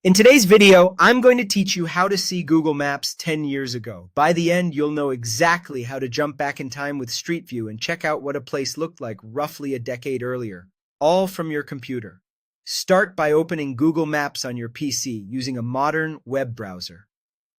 In today's video, I'm going to teach you how to see Google Maps 10 years ago. By the end, you'll know exactly how to jump back in time with Street View and check out what a place looked like roughly a decade earlier, all from your computer. Start by opening Google Maps on your PC using a modern web browser.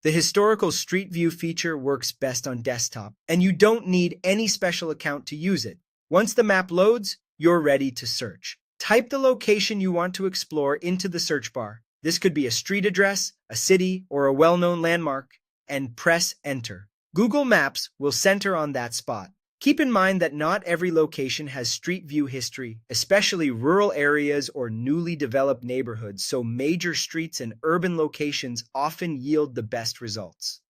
The historical Street View feature works best on desktop, and you don't need any special account to use it. Once the map loads, you're ready to search. Type the location you want to explore into the search bar. This could be a street address, a city, or a well-known landmark, and press enter. Google Maps will center on that spot. Keep in mind that not every location has Street View history, especially rural areas or newly developed neighborhoods, so major streets and urban locations often yield the best results.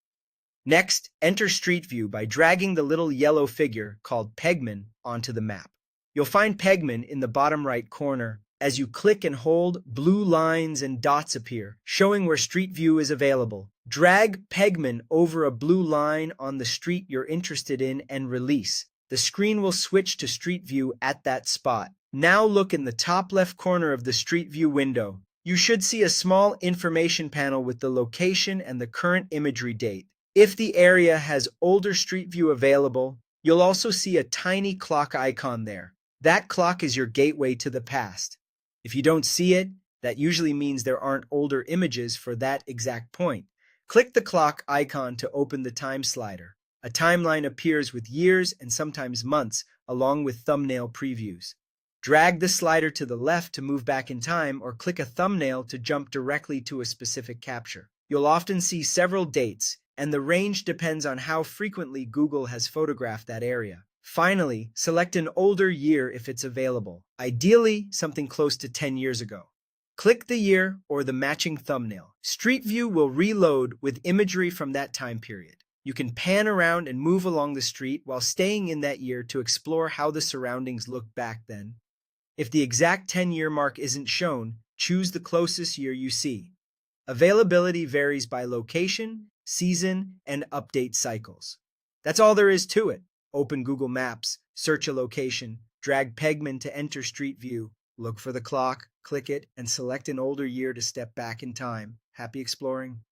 Next, enter Street View by dragging the little yellow figure called Pegman onto the map. You'll find Pegman in the bottom right corner. As you click and hold, blue lines and dots appear, showing where Street View is available. Drag Pegman over a blue line on the street you're interested in and release. The screen will switch to Street View at that spot. Now look in the top left corner of the Street View window. You should see a small information panel with the location and the current imagery date. If the area has older Street View available, you'll also see a tiny clock icon there. That clock is your gateway to the past. If you don't see it, that usually means there aren't older images for that exact point. Click the clock icon to open the time slider. A timeline appears with years and sometimes months, along with thumbnail previews. Drag the slider to the left to move back in time, or click a thumbnail to jump directly to a specific capture. You'll often see several dates, and the range depends on how frequently Google has photographed that area. Finally, select an older year if it's available, ideally something close to 10 years ago. Click the year or the matching thumbnail. Street View will reload with imagery from that time period. You can pan around and move along the street while staying in that year to explore how the surroundings looked back then. If the exact 10-year mark isn't shown, choose the closest year you see. Availability varies by location, season, and update cycles. That's all there is to it. Open Google Maps, search a location, drag Pegman to enter Street View, look for the clock, click it, and select an older year to step back in time. Happy exploring!